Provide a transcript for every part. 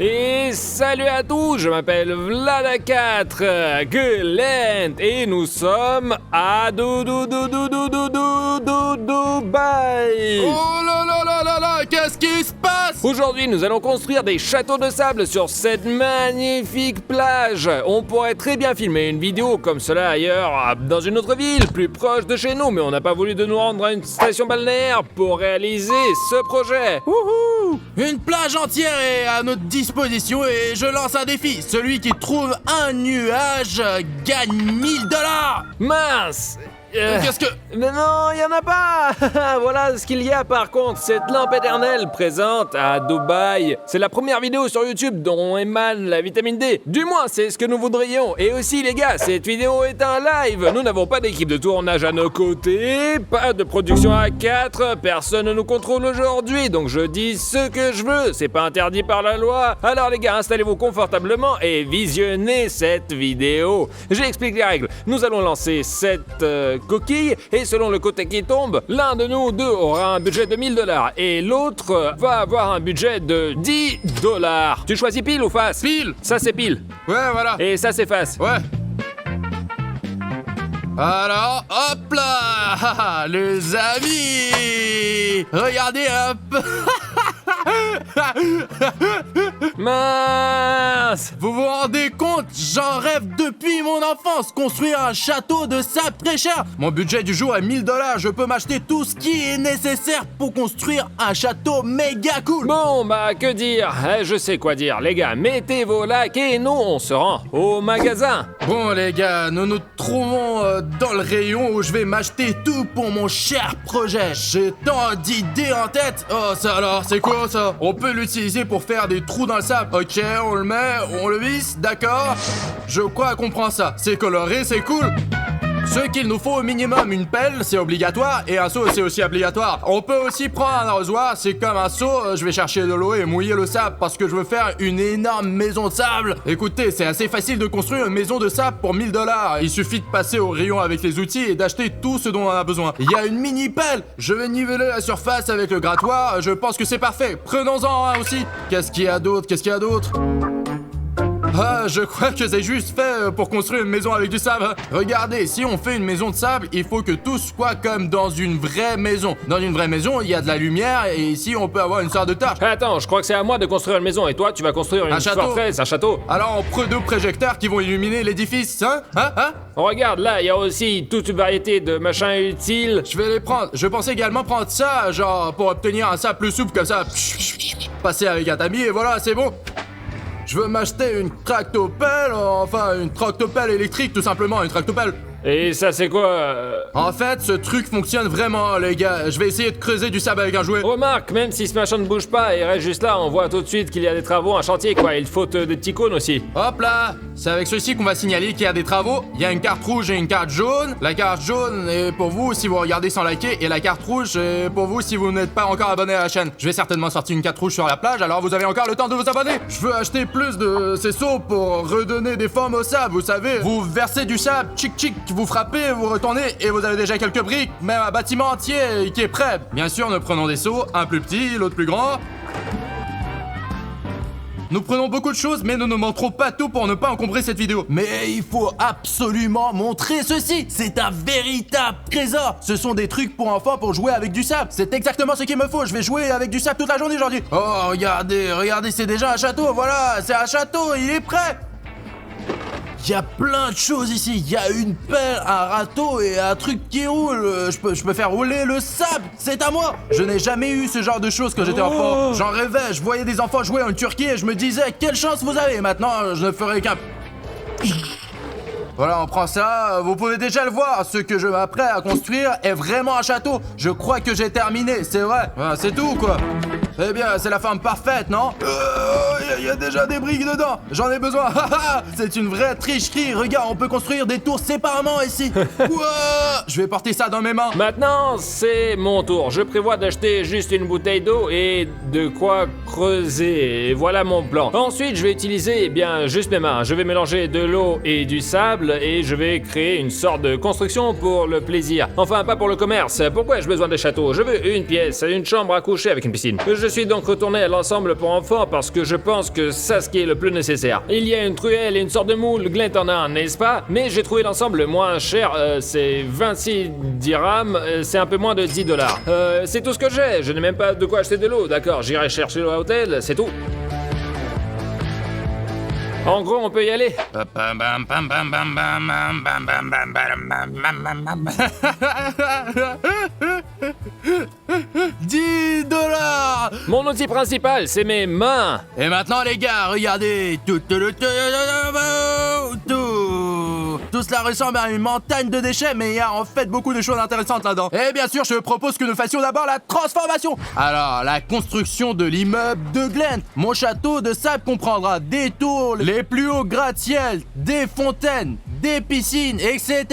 Et salut à tous, je m'appelle Vlad4 Gulen et nous sommes à Dubaï. Oh là là là là là, qu'est-ce qui se passe? Aujourd'hui, nous allons construire des châteaux de sable sur cette magnifique plage. On pourrait très bien filmer une vidéo comme cela ailleurs, dans une autre ville, plus proche de chez nous, mais on n'a pas voulu de nous rendre à une station balnéaire pour réaliser ce projet. Wouhou! Une plage entière est à notre disposition et je lance un défi. Celui qui trouve un nuage gagne 1000 $. Mince! Qu'est-ce que... Mais non, il y en a pas. Voilà ce qu'il y a par contre, cette lampe éternelle présente à Dubaï. C'est la première vidéo sur YouTube dont émane la vitamine D. Du moins, c'est ce que nous voudrions. Et aussi les gars, cette vidéo est un live. Nous n'avons pas d'équipe de tournage à nos côtés, pas de production à 4, personne ne nous contrôle aujourd'hui. Donc je dis ce que je veux, c'est pas interdit par la loi. Alors les gars, installez-vous confortablement et visionnez cette vidéo. J'explique les règles. Nous allons lancer cette coquille et selon le côté qui tombe, l'un de nous deux aura un budget de 1000 $ et l'autre va avoir un budget de 10 $. Tu choisis pile ou face? Pile. Ça c'est pile. Ouais, voilà. Et ça c'est face. Ouais. Alors, hop là, les amis, regardez hop. Mince! Vous vous rendez compte? J'en rêve depuis mon enfance, construire un château de sable très cher. Mon budget du jour est 1000 $. Je peux m'acheter tout ce qui est nécessaire pour construire un château méga cool. Bon bah que dire? Je sais quoi dire les gars, mettez vos likes et nous on se rend au magasin. Bon les gars, nous nous trouvons dans le rayon où je vais m'acheter tout pour mon cher projet. J'ai tant d'idées en tête. Oh ça alors, c'est quoi ça? On peut l'utiliser pour faire des trous dans le sable. Ok, on le met, on le visse, d'accord. Je crois qu'on prend ça. C'est coloré, c'est cool. Ce qu'il nous faut au minimum, une pelle, c'est obligatoire, et un seau, c'est aussi obligatoire. On peut aussi prendre un arrosoir, c'est comme un seau, je vais chercher de l'eau et mouiller le sable parce que je veux faire une énorme maison de sable. Écoutez, c'est assez facile de construire une maison de sable pour 1000 $. Il suffit de passer au rayon avec les outils et d'acheter tout ce dont on a besoin. Il y a une mini pelle, je vais niveler la surface avec le grattoir, je pense que c'est parfait. Prenons-en un aussi. Qu'est-ce qu'il y a d'autre? Ah, je crois que c'est juste fait pour construire une maison avec du sable. Regardez, si on fait une maison de sable, il faut que tout soit comme dans une vraie maison. Dans une vraie maison, il y a de la lumière et ici on peut avoir une sorte de torche. Attends, je crois que c'est à moi de construire une maison et toi tu vas construire une forteresse, un château. Alors on prend 2 projecteurs qui vont illuminer l'édifice, hein? Regarde, là, il y a aussi toute une variété de machins utiles. Je vais les prendre. Je pensais également prendre ça, genre pour obtenir un sable plus souple comme ça. Passer avec un tamis et voilà, c'est bon. Je veux m'acheter une tractopelle, enfin une tractopelle électrique tout simplement, une tractopelle. Et ça c'est quoi En fait, ce truc fonctionne vraiment, les gars. Je vais essayer de creuser du sable avec un jouet. Remarque, même si ce machin ne bouge pas et reste juste là, on voit tout de suite qu'il y a des travaux, un chantier quoi. Il faut des petits cônes aussi. Hop là, c'est avec ceci qu'on va signaler qu'il y a des travaux. Il y a une carte rouge et une carte jaune. La carte jaune est pour vous si vous regardez sans liker et la carte rouge est pour vous si vous n'êtes pas encore abonné à la chaîne. Je vais certainement sortir une carte rouge sur la plage, alors vous avez encore le temps de vous abonner. Je veux acheter plus de ces seaux pour redonner des formes au sable, vous savez. Vous versez du sable, tchic tchic, vous frappez, vous retournez et vous avez déjà quelques briques, même un bâtiment entier qui est prêt. Bien sûr, nous prenons des seaux, un plus petit, l'autre plus grand. Nous prenons beaucoup de choses, mais nous ne montrons pas tout pour ne pas encombrer cette vidéo. Mais il faut absolument montrer ceci. C'est un véritable trésor. Ce sont des trucs pour enfants pour jouer avec du sable. C'est exactement ce qu'il me faut. Je vais jouer avec du sable toute la journée aujourd'hui. Oh, regardez, c'est déjà un château. Voilà, c'est un château, il est prêt. Il y a plein de choses ici. Il y a une pelle, un râteau et un truc qui roule. Je peux faire rouler le sable. C'est à moi. Je n'ai jamais eu ce genre de choses quand j'étais enfant. J'en rêvais. Je voyais des enfants jouer en Turquie et je me disais quelle chance vous avez. Maintenant, je ne ferai qu'un... Voilà, on prend ça. Vous pouvez déjà le voir. Ce que je m'apprête à construire est vraiment un château. Je crois que j'ai terminé. C'est vrai. Voilà, c'est tout, quoi. Eh bien, c'est la forme parfaite, non? Il y a déjà des briques dedans. J'en ai besoin. C'est une vraie tricherie. Regarde, on peut construire des tours séparément ici. Ouah, je vais porter ça dans mes mains. Maintenant, c'est mon tour. Je prévois d'acheter juste une bouteille d'eau et de quoi creuser. Et voilà mon plan. Ensuite, je vais utiliser, juste mes mains. Je vais mélanger de l'eau et du sable et je vais créer une sorte de construction pour le plaisir. Enfin, pas pour le commerce. Pourquoi ai-je besoin des châteaux? Je veux une pièce, une chambre à coucher avec une piscine. Je suis donc retourné à l'ensemble pour enfants parce que je pense que que ça ce qui est le plus nécessaire. Il y a une truelle et une sorte de moule, Glent en a un, n'est-ce pas? Mais j'ai trouvé l'ensemble le moins cher, c'est 26 dirhams, c'est un peu moins de 10 $. C'est tout ce que j'ai, je n'ai même pas de quoi acheter de l'eau, d'accord, j'irai chercher l'eau à l'hôtel, c'est tout. En gros, on peut y aller. 10 $. Mon outil principal, c'est mes mains. Et maintenant les gars, regardez. Tout cela ressemble à une montagne de déchets, mais il y a en fait beaucoup de choses intéressantes là-dedans. Et bien sûr, je propose que nous fassions d'abord la transformation. Alors, la construction de l'immeuble de Glent. Mon château de sable comprendra des tours, les plus hauts gratte-ciel, des fontaines, des piscines, etc.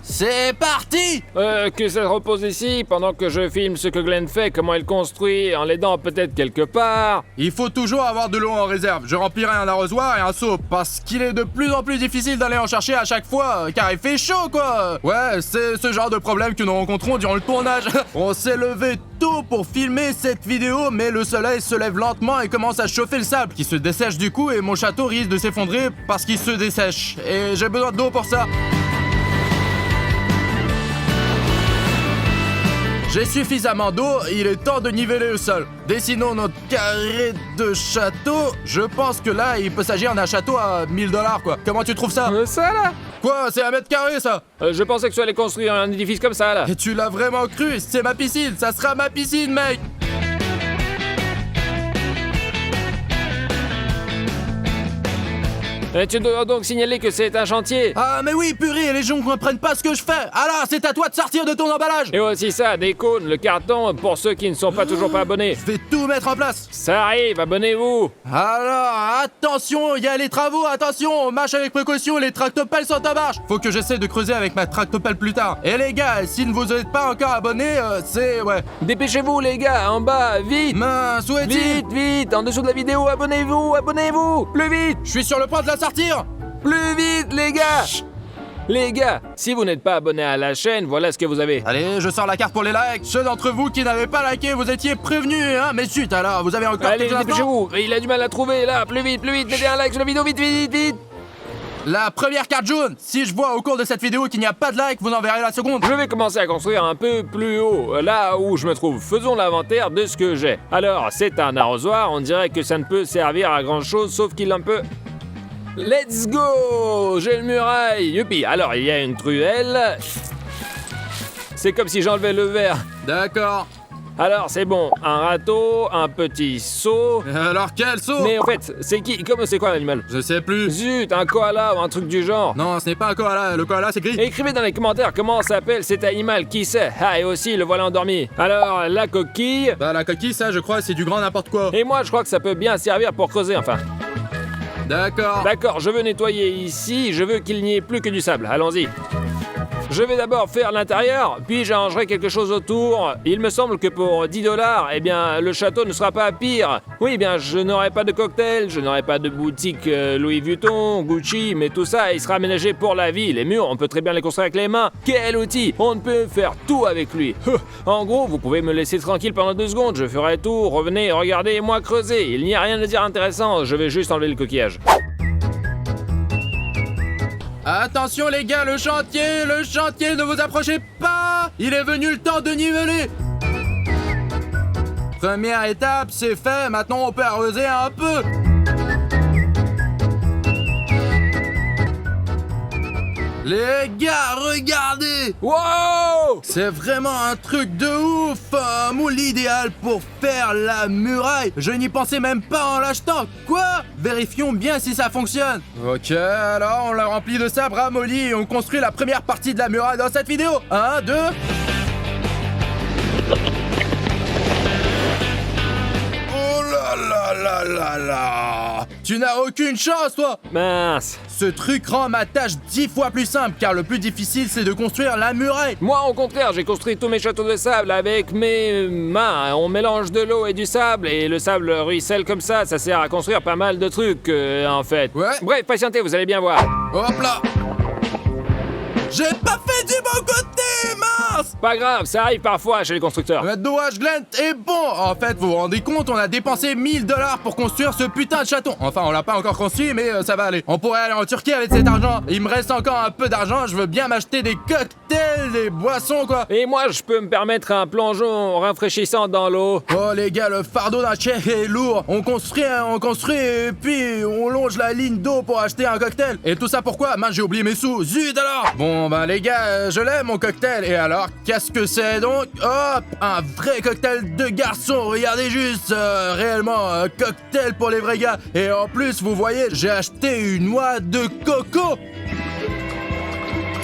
C'est parti! Que ça repose ici pendant que je filme ce que Glenn fait, comment il construit, en l'aidant peut-être quelque part. Il faut toujours avoir de l'eau en réserve. Je remplirai un arrosoir et un seau parce qu'il est de plus en plus difficile d'aller en chercher à chaque fois car il fait chaud quoi. Ouais, c'est ce genre de problème que nous rencontrons durant le tournage. On s'est levé tôt pour filmer cette vidéo mais le soleil se lève lentement et commence à chauffer le sable qui se dessèche du coup et mon château risque de s'effondrer parce qu'il se dessèche. Et j'ai besoin d'eau pour ça. J'ai suffisamment d'eau, il est temps de niveler le sol. Dessinons notre carré de château. Je pense que là, il peut s'agir d'un château à 1000 $ quoi. Comment tu trouves ça? Ça là? Quoi? C'est 1 mètre carré ça? Je pensais que tu allais construire un édifice comme ça là. Et tu l'as vraiment cru? C'est ma piscine, ça sera ma piscine mec. Tu dois donc signaler que c'est un chantier. Ah mais oui, purée, les gens ne comprennent pas ce que je fais. Alors, c'est à toi de sortir de ton emballage. Et aussi ça, des cônes, le carton, pour ceux qui ne sont pas toujours pas abonnés. Je vais tout mettre en place. Ça arrive, abonnez-vous. Alors, attention, il y a les travaux, attention, on marche avec précaution, les tractopelles sont en marche. Faut que j'essaie de creuser avec ma tractopelle plus tard. Et les gars, si vous n'êtes pas encore abonnés, c'est... ouais. Dépêchez-vous les gars, en bas, vite. Mince, où est-il? Vite, vite, en dessous de la vidéo, abonnez-vous, abonnez-vous, plus vite. Je suis sur le point de la sortir. Plus vite les gars. Les gars, si vous n'êtes pas abonné à la chaîne, voilà ce que vous avez. Allez, je sors la carte pour les likes. Ceux d'entre vous qui n'avaient pas liké, vous étiez prévenus, hein. Mais zut alors, vous avez encore allez, quelques instants. dépêchez-vous, il a du mal à trouver, là, plus vite, mettez un like sur la vidéo, vite, vite, vite. La première carte jaune. Si je vois au cours de cette vidéo qu'il n'y a pas de like, vous en verrez la seconde. Je vais commencer à construire un peu plus haut, là où je me trouve. Faisons l'inventaire de ce que j'ai. Alors, c'est un arrosoir, on dirait que ça ne peut servir à grand chose, sauf qu'il en peut... Let's go! J'ai le muraille! Youpi! Alors, il y a une truelle. C'est comme si j'enlevais le verre. D'accord. Alors, c'est bon. Un râteau, un petit seau. Alors, quel seau? Mais en fait, c'est qui? C'est quoi l'animal? Je sais plus. Zut, un koala ou un truc du genre. Non, ce n'est pas un koala. Le koala, c'est gris. Écrivez dans les commentaires comment s'appelle cet animal, qui c'est? Ah, et aussi, le voilà endormi. Alors, la coquille. Bah, la coquille, ça, je crois, c'est du grand n'importe quoi. Et moi, je crois que ça peut bien servir pour creuser, enfin. D'accord. D'accord, je veux nettoyer ici, je veux qu'il n'y ait plus que du sable. Allons-y. Je vais d'abord faire l'intérieur, puis j'arrangerai quelque chose autour. Il me semble que pour 10 $, eh bien, le château ne sera pas pire. Oui, eh bien, je n'aurai pas de cocktail, je n'aurai pas de boutique Louis Vuitton, Gucci, mais tout ça, il sera aménagé pour la vie. Les murs, on peut très bien les construire avec les mains. Quel outil! On ne peut faire tout avec lui. En gros, vous pouvez me laisser tranquille pendant 2 secondes, je ferai tout, revenez, regardez-moi creuser. Il n'y a rien à dire intéressant, je vais juste enlever le coquillage. Attention les gars, le chantier, ne vous approchez pas. Il est venu le temps de niveler. Première étape, c'est fait, maintenant on peut arroser un peu. Les gars, regardez! Wow! C'est vraiment un truc de ouf! Un moule idéal pour faire la muraille! Je n'y pensais même pas en l'achetant! Quoi? Vérifions bien si ça fonctionne! Ok, alors on la remplit de sable ramolli et on construit la première partie de la muraille dans cette vidéo! 1, 2... Oh là là là là là! Tu n'as aucune chance, toi! Mince! Ce truc rend ma tâche 10 fois plus simple, car le plus difficile, c'est de construire la muraille. Moi, au contraire, j'ai construit tous mes châteaux de sable avec mes mains. On mélange de l'eau et du sable, et le sable ruisselle comme ça sert à construire pas mal de trucs, en fait. Ouais. Bref, patientez, vous allez bien voir. Hop là! J'ai pas fait du bon côté, mince! mince! Pas grave, ça arrive parfois chez les constructeurs. Dommage, Glenn est bon! En fait, vous vous rendez compte, on a dépensé 1000 $ pour construire ce putain de château. Enfin, on l'a pas encore construit, mais ça va aller. On pourrait aller en Turquie avec cet argent. Il me reste encore un peu d'argent, je veux bien m'acheter des cocktails, des boissons, quoi. Et moi, je peux me permettre un plongeon rafraîchissant dans l'eau. Oh les gars, le fardeau d'un Tchèque est lourd. On construit et puis on longe la ligne d'eau pour acheter un cocktail. Et tout ça pourquoi? Mince, j'ai oublié mes sous. Zut alors! Bon bah les gars, je l'aime mon cocktail. Et alors, qu'est-ce que c'est donc? Hop, un vrai cocktail de garçon. Regardez juste, réellement, un cocktail pour les vrais gars. Et en plus, vous voyez, j'ai acheté une noix de coco.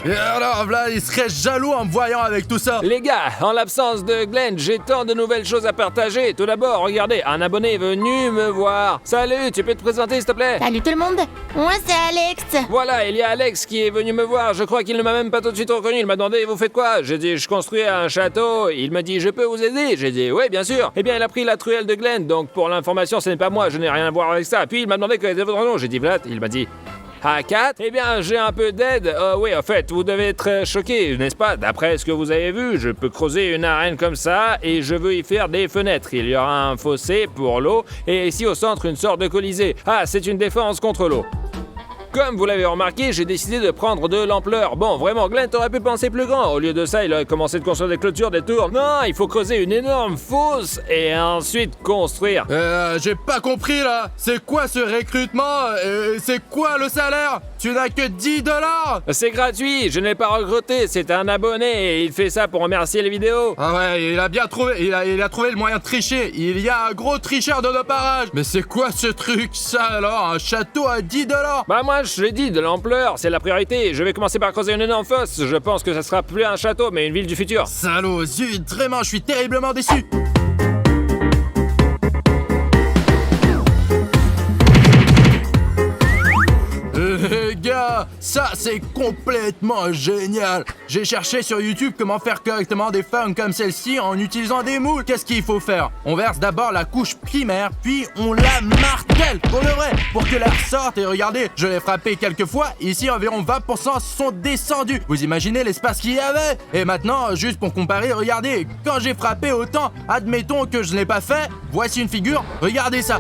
Et alors, là, il serait jaloux en me voyant avec tout ça. Les gars, en l'absence de Glenn, j'ai tant de nouvelles choses à partager. Tout d'abord, regardez, un abonné est venu me voir. Salut, tu peux te présenter s'il te plaît? Salut tout le monde, moi c'est Alex. Voilà, il y a Alex qui est venu me voir. Je crois qu'il ne m'a même pas tout de suite reconnu. Il m'a demandé, vous faites quoi? J'ai dit, je construis un château. Il m'a dit, je peux vous aider? J'ai dit, oui, bien sûr. Eh bien, il a pris la truelle de Glenn. Donc, pour l'information, ce n'est pas moi. Je n'ai rien à voir avec ça. Puis, il m'a demandé quel était votre nom. J'ai dit, Vlad. Il m'a dit, A4? Eh bien, j'ai un peu d'aide. Oui, en fait, vous devez être choqué, n'est-ce pas? D'après ce que vous avez vu, je peux creuser une arène comme ça et je veux y faire des fenêtres. Il y aura un fossé pour l'eau et ici au centre une sorte de colisée. Ah, c'est une défense contre l'eau. Comme vous l'avez remarqué, j'ai décidé de prendre de l'ampleur. Bon, vraiment, Glenn aurait pu penser plus grand. Au lieu de ça, il aurait commencé de construire des clôtures, des tours. Non, il faut creuser une énorme fosse et ensuite construire. J'ai pas compris là. C'est quoi ce recrutement? C'est quoi le salaire? Tu n'as que 10 $. C'est gratuit, je n'ai pas regretté. C'est un abonné et il fait ça pour remercier les vidéos. Ah ouais, il a bien trouvé. Il a trouvé le moyen de tricher. Il y a un gros tricheur de nos parages. Mais c'est quoi ce truc, ça alors? Un château à 10 $? Bah moi, je l'ai dit, de l'ampleur, c'est la priorité. Je vais commencer par creuser une énorme fosse. Je pense que ça sera plus un château, mais une ville du futur. Salaud, zut, vraiment, je suis terriblement déçu. Les gars, ça c'est complètement génial. J'ai cherché sur YouTube comment faire correctement des formes comme celle-ci en utilisant des moules. Qu'est-ce qu'il faut faire? On verse d'abord la couche primaire, puis on la martèle, pour le vrai, pour que l'air sorte. Et regardez, je l'ai frappé quelques fois. Ici, environ 20% sont descendus. Vous imaginez l'espace qu'il y avait? Et maintenant, juste pour comparer, regardez, quand j'ai frappé autant, admettons que je ne l'ai pas fait, voici une figure, regardez ça.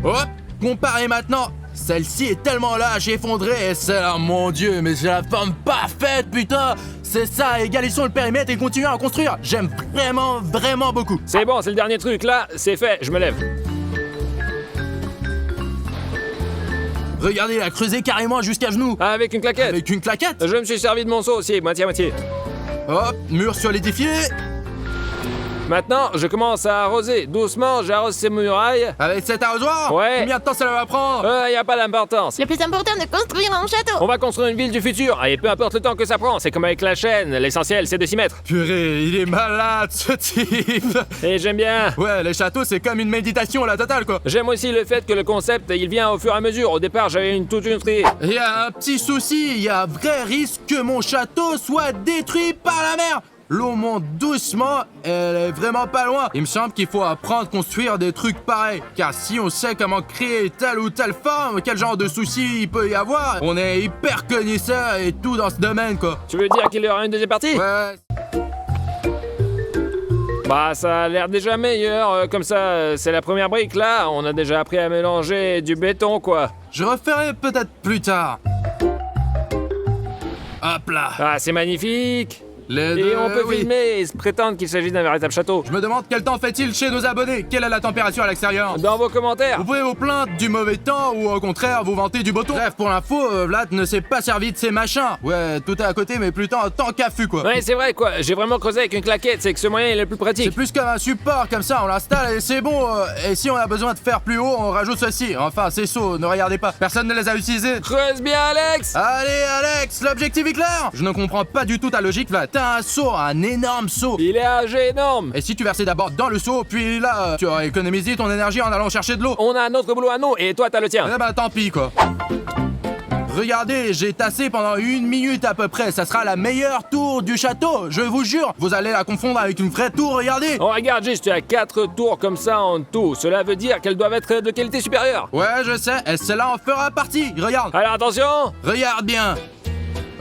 Hop, comparez maintenant. Celle-ci est tellement lâche et effondrée, et celle-là, mon dieu, mais j'ai la forme parfaite, putain! C'est ça, égalisons le périmètre et continuons à construire. J'aime vraiment, vraiment beaucoup. C'est bon, c'est le dernier truc, là, c'est fait, je me lève. Regardez, il a creusé carrément jusqu'à genoux. Avec une claquette. Avec une claquette. Je me suis servi de mon seau aussi, moitié-moitié. Hop, mur sur l'édifié. Maintenant, je commence à arroser. Doucement, j'arrose ces murailles. Avec cet arrosoir? Ouais. Combien de temps ça va prendre? Y a pas d'importance. Le plus important de construire un château. On va construire une ville du futur, et peu importe le temps que ça prend, c'est comme avec la chaîne, l'essentiel c'est de s'y mettre. Purée, il est malade ce type. Et j'aime bien. Ouais, les châteaux c'est comme une méditation la totale quoi. J'aime aussi le fait que le concept, il vient au fur et à mesure. Au départ, j'avais toute une tri. Il y a un petit souci, il y a un vrai risque que mon château soit détruit par la mer. L'eau monte doucement, elle est vraiment pas loin. Il me semble qu'il faut apprendre à construire des trucs pareils. Car si on sait comment créer telle ou telle forme, quel genre de soucis il peut y avoir, on est hyper connaisseur et tout dans ce domaine quoi. Tu veux dire qu'il y aura une deuxième partie? Ouais. Bah ça a l'air déjà meilleur, comme ça, c'est la première brique là, on a déjà appris à mélanger du béton quoi. Je referai peut-être plus tard. Hop là. Ah c'est magnifique. Les Et deux, on peut oui. filmer et se prétendre qu'il s'agit d'un véritable château. Je me demande quel temps fait-il chez nos abonnés. Quelle est la température à l'extérieur? Dans vos commentaires. Vous pouvez vous plaindre du mauvais temps ou au contraire vous vanter du beau temps. Bref, pour l'info, Vlad ne s'est pas servi de ses machins. Ouais, tout est à côté, mais plutôt en tant qu'affût quoi. Ouais c'est vrai quoi, j'ai vraiment creusé avec une claquette, c'est que ce moyen est le plus C'est pratique. plus comme un support, comme ça, on l'installe et c'est bon. Et si on a besoin de faire plus haut, on rajoute ceci. Enfin, c'est saut, ne regardez pas. Personne ne les a utilisés. Creuse bien Alex. Allez, Alex, l'objectif est clair. Je ne comprends pas du tout ta logique, Vlad. T'as un seau, un énorme seau. Il est âgé énorme. Et si tu versais d'abord dans le seau, puis là, tu aurais économisé ton énergie en allant chercher de l'eau. On a un autre boulot à nous et toi t'as le tien. Eh ben tant pis quoi. Regardez, j'ai tassé pendant 1 minute à peu près. Ça sera la meilleure tour du château, je vous jure. Vous allez la confondre avec une vraie tour, regardez. On regarde juste, tu as 4 tours comme ça en tout. Cela veut dire qu'elles doivent être de qualité supérieure. Ouais, je sais, et celle-là en fera partie. Regarde. Alors attention. Regarde bien.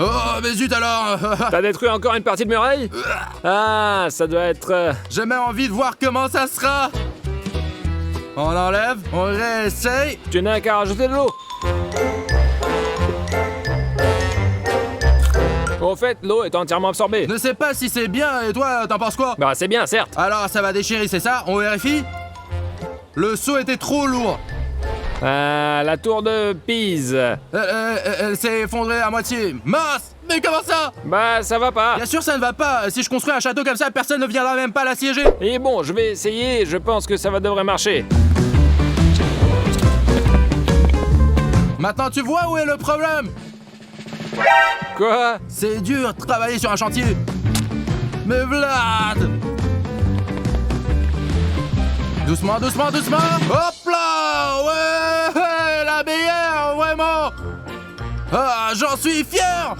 Oh, mais zut alors. T'as détruit encore une partie de muraille? Ah, ça doit être... J'ai même envie de voir comment ça sera. On enlève, on réessaye. Tu n'as qu'à rajouter de l'eau. Au fait, l'eau est entièrement absorbée. Ne sais pas si c'est bien, et toi, t'en penses quoi? Bah, c'est bien, certes. Alors, ça va déchirer, c'est ça? On vérifie? Le seau était trop lourd. La tour de Pise. Elle s'est effondrée à moitié. Mince! Mais comment ça? Bah, ça va pas. Bien sûr, ça ne va pas. Si je construis un château comme ça, personne ne viendra même pas l'assiéger. Et bon, je vais essayer, je pense que ça devrait marcher. Maintenant, tu vois où est le problème? Quoi? C'est dur de travailler sur un chantier. Mais Vlad! Doucement, doucement, doucement! Hop là! Ouais! La meilleure, vraiment! Ah, j'en suis fier!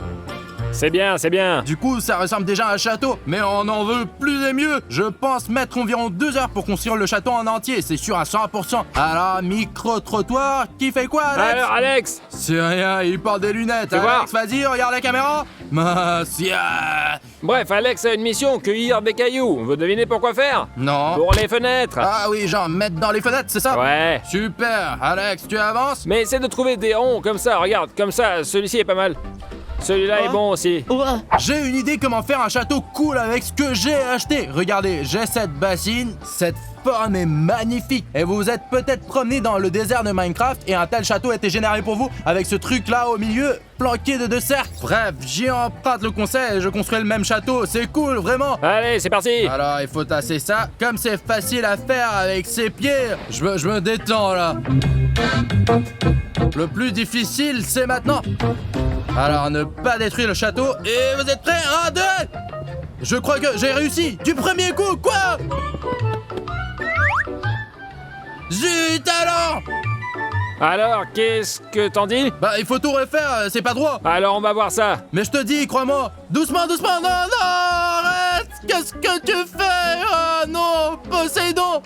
C'est bien, c'est bien. Du coup, ça ressemble déjà à un château, mais on en veut plus et mieux. Je pense mettre environ 2 heures pour construire le château en entier, c'est sûr à 100%. Alors, micro-trottoir, qui fait quoi, Alex? Alors, Alex? C'est rien, il porte des lunettes. Fais voir. Alex, vas-y, regarde la caméra. Mince, yeah. Bref, Alex a une mission, cueillir des cailloux. Vous devinez pourquoi faire? Non. Pour les fenêtres. Ah oui, genre mettre dans les fenêtres, c'est ça? Ouais. Super, Alex, tu avances? Mais essaie de trouver des ronds comme ça, regarde, comme ça, celui-ci est pas mal. Celui-là est bon aussi. Ouais. J'ai une idée comment faire un château cool avec ce que j'ai acheté. Regardez, j'ai cette bassine, cette forme est magnifique. Et vous vous êtes peut-être promené dans le désert de Minecraft et un tel château a été généré pour vous avec ce truc là au milieu, planqué de 2 cercles. Bref, j'y emprunte le conseil et je construis le même château. C'est cool, vraiment. Allez, c'est parti. Alors, il faut tasser ça. Comme c'est facile à faire avec ses pieds, je me détends là. Le plus difficile, c'est maintenant. Alors, ne pas détruire le château. Et vous êtes prêts? 1, 2. Je crois que j'ai réussi. Du premier coup, quoi? Zut alors! Alors, qu'est-ce que t'en dis? Bah, il faut tout refaire, c'est pas droit. Alors, on va voir ça. Mais je te dis, crois-moi. Doucement, doucement. Non, non, arrête. Qu'est-ce que tu fais? Ah non, Poséidon,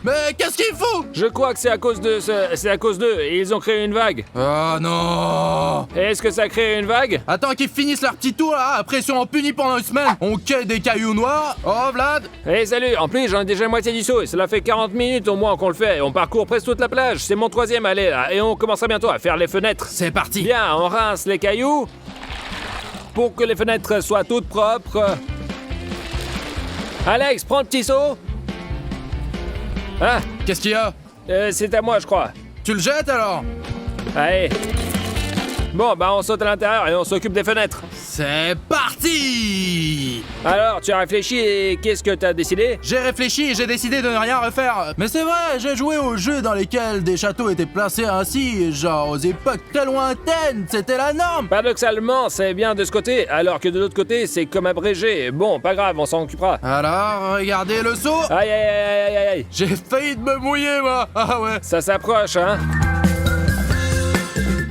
Mais qu'est-ce qu'il faut? Je crois que c'est à cause de c'est à cause d'eux. Ils ont créé une vague. Oh non! Est-ce que ça a créé une vague? Attends qu'ils finissent leur petit tour là, après ils seront punis pendant 1 semaine. On cueille des cailloux noirs. Oh Vlad! Eh salut, en plus j'en ai déjà la moitié du saut et cela fait 40 minutes au moins qu'on le fait. On parcourt presque toute la plage, c'est mon 3e aller là. Et on commencera bientôt à faire les fenêtres. C'est parti! Bien, on rince les cailloux pour que les fenêtres soient toutes propres. Alex, prends le petit seau. Ah, Qu'est-ce qu'il y a? c'est à moi je crois. Tu le jettes alors? Allez. Bon, bah on saute à l'intérieur et on s'occupe des fenêtres. C'est parti! Alors, tu as réfléchi et qu'est-ce que t'as décidé? J'ai réfléchi et j'ai décidé de ne rien refaire. Mais c'est vrai, j'ai joué aux jeux dans lesquels des châteaux étaient placés ainsi, genre aux époques très lointaines, c'était la norme. Paradoxalement, c'est bien de ce côté, alors que de l'autre côté, c'est comme abrégé. Bon, pas grave, on s'en occupera. Alors, regardez le seau. Aïe, aïe, aïe, aïe, aïe, aïe. J'ai failli de me mouiller, moi. Ah ouais. Ça s'approche, hein?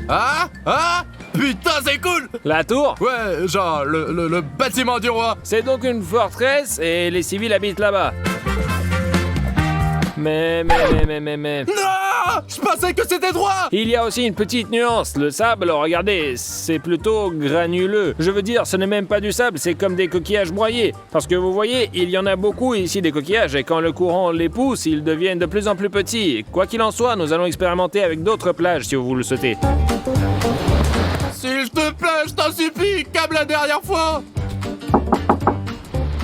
Ah? Ah? Putain, c'est cool! La tour? Ouais, genre le bâtiment du roi. C'est donc une forteresse et les civils habitent là-bas. Mais... Non! Je pensais que c'était droit! Il y a aussi une petite nuance. Le sable, regardez, c'est plutôt granuleux. Je veux dire, ce n'est même pas du sable, c'est comme des coquillages broyés. Parce que vous voyez, il y en a beaucoup ici des coquillages et quand le courant les pousse, ils deviennent de plus en plus petits. Quoi qu'il en soit, nous allons expérimenter avec d'autres plages si vous le souhaitez. S'il te plaît, je t'en supplie, comme la dernière fois!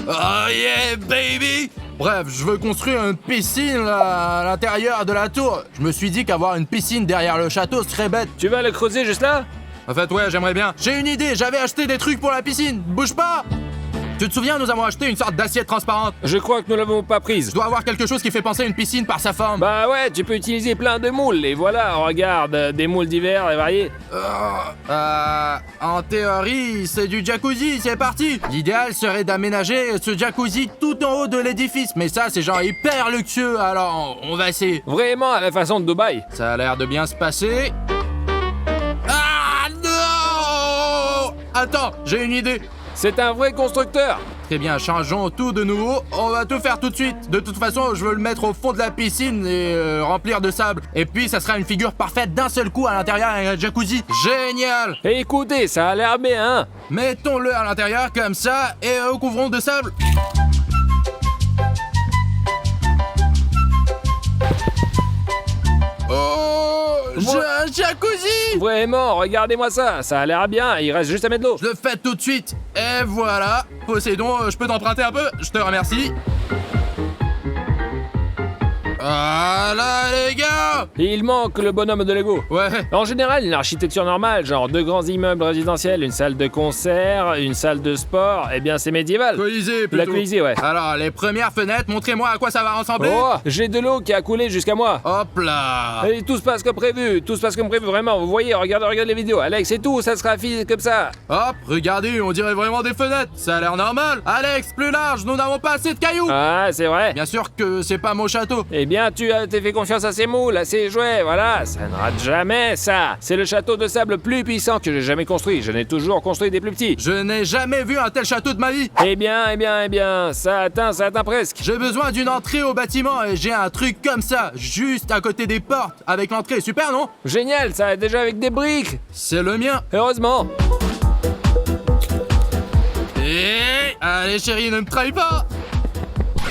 Oh yeah, baby! Bref, je veux construire une piscine là, à l'intérieur de la tour. Je me suis dit qu'avoir une piscine derrière le château serait bête. Tu vas le creuser juste là? En fait, ouais, j'aimerais bien. J'ai une idée, j'avais acheté des trucs pour la piscine. Bouge pas! Tu te souviens, nous avons acheté une sorte d'assiette transparente. Je crois que nous l'avons pas prise. Je dois avoir quelque chose qui fait penser à une piscine par sa forme. Bah ouais, tu peux utiliser plein de moules, et voilà, regarde, des moules divers et variés. En théorie, c'est du jacuzzi, c'est parti. L'idéal serait d'aménager ce jacuzzi tout en haut de l'édifice, mais ça, c'est genre hyper luxueux, alors on va essayer. Vraiment à la façon de Dubaï. Ça a l'air de bien se passer. Ah non! Attends, j'ai une idée. C'est un vrai constructeur. Très bien, changeons tout de nouveau. On va tout faire tout de suite. De toute façon, je veux le mettre au fond de la piscine et remplir de sable. Et puis, ça sera une figure parfaite d'un seul coup à l'intérieur avec un jacuzzi. Génial! Et écoutez, ça a l'air bien, hein? Mettons-le à l'intérieur comme ça et recouvrons de sable. Oh, j'ai un jacuzzi! Vraiment, regardez-moi ça, ça a l'air bien, il reste juste à mettre de l'eau. Je le fais tout de suite. Et voilà. Poséidon, je peux t'emprunter un peu? Je te remercie. Voilà les gars! Il manque le bonhomme de Lego. Ouais. En général, une architecture normale, genre deux grands immeubles résidentiels, une salle de concert, une salle de sport, eh bien c'est médiéval. Colisée plutôt. La Colisée, ouais. Alors, les premières fenêtres, montrez-moi à quoi ça va ressembler. Oh, j'ai de l'eau qui a coulé jusqu'à moi. Hop là! Et tout se passe comme prévu, tout se passe comme prévu, vraiment. Vous voyez, regardez les vidéos. Alex, c'est tout, ça sera affiché comme ça. Hop, regardez, on dirait vraiment des fenêtres. Ça a l'air normal. Alex, plus large, nous n'avons pas assez de cailloux. Ah, c'est vrai. Bien sûr que c'est pas mon château. Eh bien, tu as t'es fait confiance à ces moules, à ces jouets, voilà, ça ne rate jamais, ça. C'est le château de sable le plus puissant que j'ai jamais construit. Je n'ai toujours construit des plus petits. Je n'ai jamais vu un tel château de ma vie. Eh bien, ça atteint presque. J'ai besoin d'une entrée au bâtiment et j'ai un truc comme ça, juste à côté des portes, avec l'entrée. Super, non? Génial, ça, déjà avec des briques. C'est le mien. Heureusement. Et... Allez chérie, ne me trahis pas.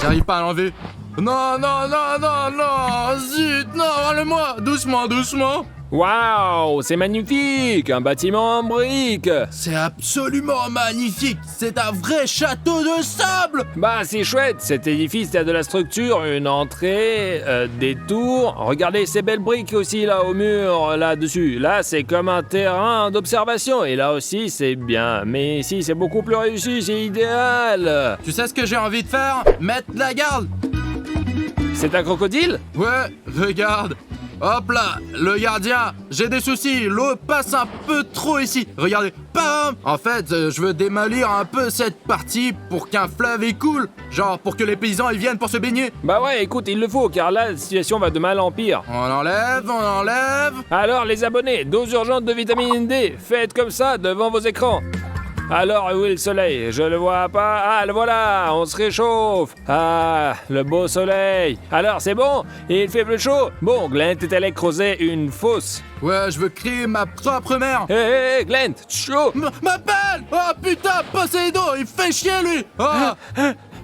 J'arrive pas à l'enlever. Non, zut, non, enlève-moi, doucement. Waouh, c'est magnifique, un bâtiment en briques. C'est absolument magnifique, c'est un vrai château de sable. Bah, c'est chouette, cet édifice a de la structure, une entrée, des tours. Regardez ces belles briques aussi là au mur, là-dessus. Là, c'est comme un terrain d'observation, et là aussi, c'est bien. Mais ici, c'est beaucoup plus réussi, c'est idéal. Tu sais ce que j'ai envie de faire? Mettre la garde. C'est un crocodile? Ouais, regarde. Hop là, le gardien, j'ai des soucis, l'eau passe un peu trop ici. Regardez, bam! En fait, je veux démolir un peu cette partie pour qu'un fleuve écoule. Genre pour que les paysans ils viennent pour se baigner. Bah ouais, écoute, il le faut, car là, la situation va de mal en pire. On enlève. Alors les abonnés, dose urgente de vitamine D, faites comme ça devant vos écrans. Alors, où est le soleil? Je le vois pas. Ah, le voilà, on se réchauffe. Ah, le beau soleil. Alors, c'est bon? Il fait plus chaud? Bon, Glent est allé creuser une fosse. Ouais, je veux créer ma propre mer. Hé, Glent, chaud. Ma pelle! Oh putain, Poséidon, il fait chier lui! Oh.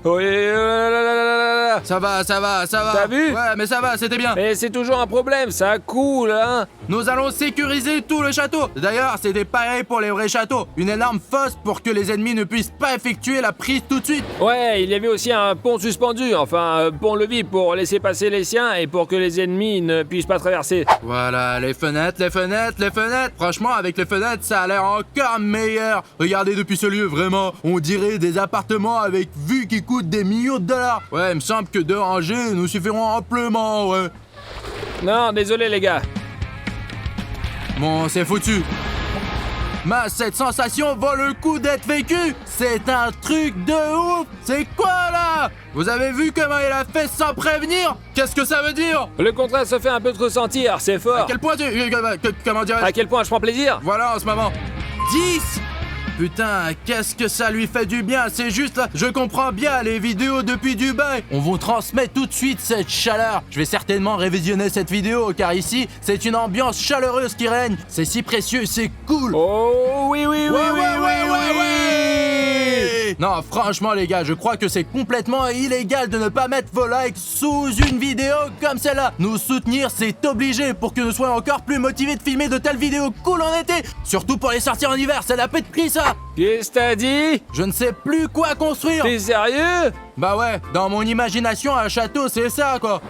Oui, là. Ça va. T'as vu? Ouais, mais ça va, c'était bien. Mais c'est toujours un problème, ça coule, hein? Nous allons sécuriser tout le château. D'ailleurs, c'était pareil pour les vrais châteaux. Une énorme fosse pour que les ennemis ne puissent pas effectuer la prise tout de suite. Ouais, il y avait aussi un pont suspendu, enfin, pont-levis pour laisser passer les siens et pour que les ennemis ne puissent pas traverser. Voilà, les fenêtres. Franchement, avec les fenêtres, ça a l'air encore meilleur. Regardez depuis ce lieu, vraiment, on dirait des appartements avec vue qui coûtent des millions de dollars. Ouais, il me semble que 2 rangées nous suffiront amplement, ouais. Non, désolé les gars. Bon, c'est foutu. Mais cette sensation vaut le coup d'être vécue. C'est un truc de ouf. C'est quoi là? Vous avez vu comment il a fait sans prévenir? Qu'est-ce que ça veut dire? Le contraste se fait un peu trop sentir, c'est À fort. quel point comment dirais-je? À quel point je prends plaisir? Voilà en ce moment. 10. Putain, qu'est-ce que ça lui fait du bien, c'est juste là, je comprends bien les vidéos depuis Dubaï. On vous transmet tout de suite cette chaleur. Je vais certainement révisionner cette vidéo car ici, c'est une ambiance chaleureuse qui règne. C'est si précieux, c'est cool. Oh oui. Non, franchement les gars, je crois que c'est complètement illégal de ne pas mettre vos likes sous une vidéo comme celle-là. Nous soutenir, c'est obligé pour que nous soyons encore plus motivés de filmer de telles vidéos cool en été. Surtout pour les sorties en hiver, c'est la pète prix ça. Qu'est-ce que t'as dit? Je ne sais plus quoi construire. T'es sérieux? Bah ouais, dans mon imagination, un château, c'est ça, quoi.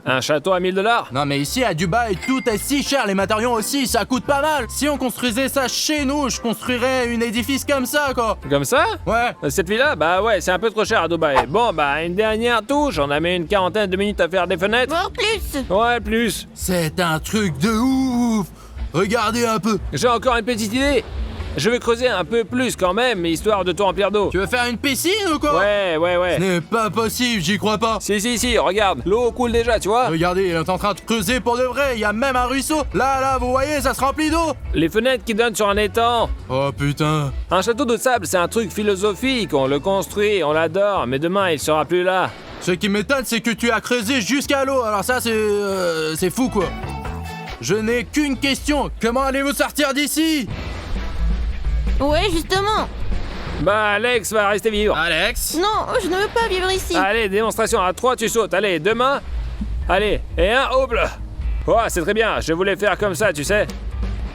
Un château à 1000 $? Non mais ici, à Dubaï, tout est si cher, les matériaux aussi, ça coûte pas mal. Si on construisait ça chez nous, je construirais un édifice comme ça, quoi. Comme ça? Ouais. Cette villa? Bah ouais, c'est un peu trop cher à Dubaï. Bon, bah une dernière touche, on a mis une quarantaine de minutes à faire des fenêtres. Voire plus. Ouais, plus. C'est un truc de ouf. Regardez un peu. J'ai encore une petite idée. Je vais creuser un peu plus quand même, histoire de tout remplir d'eau. Tu veux faire une piscine ou quoi? Ouais. Ce n'est pas possible, j'y crois pas. Si, regarde, l'eau coule déjà, tu vois. Regardez, il est en train de creuser pour de vrai, il y a même un ruisseau. Là, vous voyez, ça se remplit d'eau. Les fenêtres qui donnent sur un étang. Oh putain. Un château de sable, c'est un truc philosophique, on le construit, on l'adore, mais demain il sera plus là. Ce qui m'étonne, c'est que tu as creusé jusqu'à l'eau, alors ça, c'est fou quoi. Je n'ai qu'une question, comment allez-vous sortir d'ici? Ouais, justement. Bah Alex va rester vivre. Alex? Non, je ne veux pas vivre ici. Allez, démonstration, à 3 tu sautes, allez, 2 mains. Allez, et un, hop là. Oh, c'est très bien, je voulais faire comme ça, tu sais.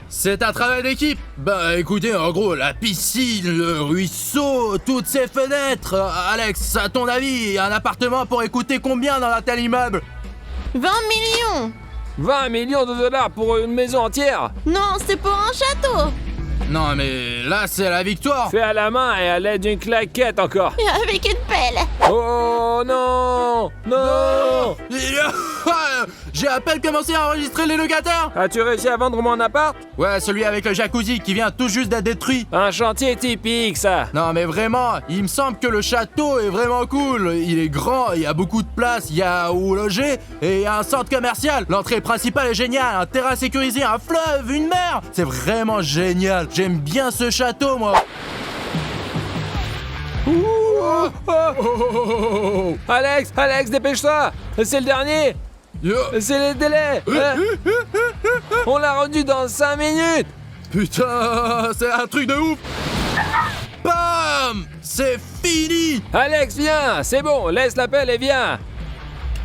C'est un travail d'équipe. Bah écoutez, en gros, la piscine, le ruisseau, toutes ces fenêtres. Alex, à ton avis, un appartement pourrait coûter combien dans un tel immeuble? 20 millions. 20 millions de dollars pour une maison entière. Non, c'est pour un château. Non mais là, c'est la victoire. Fait à la main et à l'aide d'une claquette encore. Et avec une pelle. Oh non. J'ai à peine commencé à enregistrer les locataires. As-tu réussi à vendre mon appart? Ouais, celui avec le jacuzzi qui vient tout juste d'être détruit. Un chantier typique, ça. Non mais vraiment, il me semble que le château est vraiment cool. Il est grand, il y a beaucoup de place, il y a où loger et il y a un centre commercial. L'entrée principale est géniale, un terrain sécurisé, un fleuve, une mer. C'est vraiment génial. J'aime bien ce château, moi. Alex, dépêche-toi. C'est le dernier. C'est les délais. On l'a rendu dans 5 minutes. Putain, c'est un truc de ouf. Bam, c'est fini. Alex, viens. C'est bon, laisse la pelle et viens.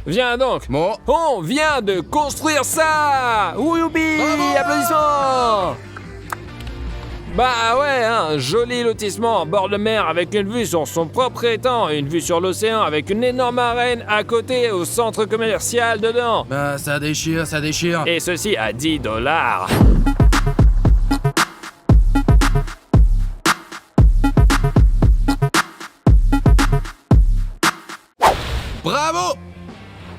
Viens donc. Bon. On vient de construire ça. Youpi, Bravo. applaudissements. Bah ouais, un joli lotissement en bord de mer avec une vue sur son propre étang, une vue sur l'océan avec une énorme arène à côté au centre commercial dedans. Bah ça déchire. Et ceci à 10 dollars. Bravo.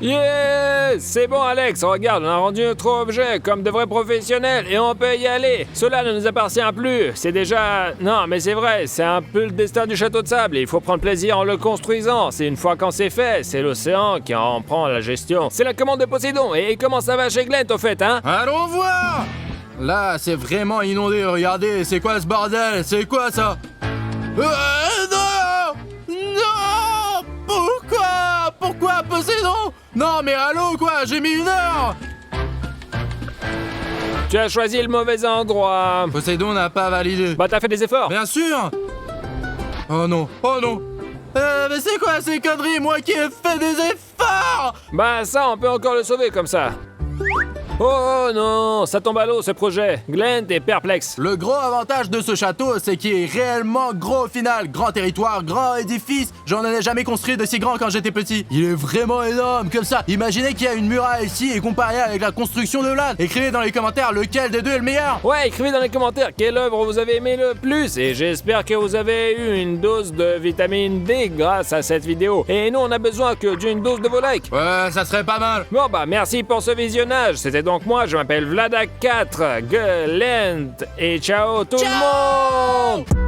Yeah! C'est bon Alex, regarde, on a rendu notre objet comme de vrais professionnels et on peut y aller. Cela ne nous appartient plus, c'est déjà... Non mais c'est vrai, c'est un peu le destin du château de sable et il faut prendre plaisir en le construisant. C'est une fois quand c'est fait, c'est l'océan qui en prend la gestion. C'est la commande de Poséidon, et comment ça va chez Glenn au fait, hein? Allons voir. Là, c'est vraiment inondé, regardez, c'est quoi ce bordel? C'est quoi ça? Non! Pourquoi Poséidon? Non mais allô quoi, j'ai mis 1 heure. Tu as choisi le mauvais endroit. Poséidon n'a pas validé. Bah t'as fait des efforts. Bien sûr. Oh non. Mais c'est quoi ces conneries, moi qui ai fait des efforts? Bah ça, on peut encore le sauver comme ça. Oh non, ça tombe à l'eau ce projet. Glenn, t'es perplexe. Le gros avantage de ce château, c'est qu'il est réellement gros au final. Grand territoire, grand édifice. J'en ai jamais construit de si grand quand j'étais petit. Il est vraiment énorme, comme ça. Imaginez qu'il y a une muraille ici et comparé avec la construction de Vlad. Écrivez dans les commentaires lequel des deux est le meilleur. Ouais, écrivez dans les commentaires quelle œuvre vous avez aimé le plus. Et j'espère que vous avez eu une dose de vitamine D grâce à cette vidéo. Et nous, on a besoin que d'une dose de vos likes. Ouais, ça serait pas mal. Bon bah, merci pour ce visionnage. C'était donc moi, je m'appelle Vlada4, Glenn, et ciao tout le monde.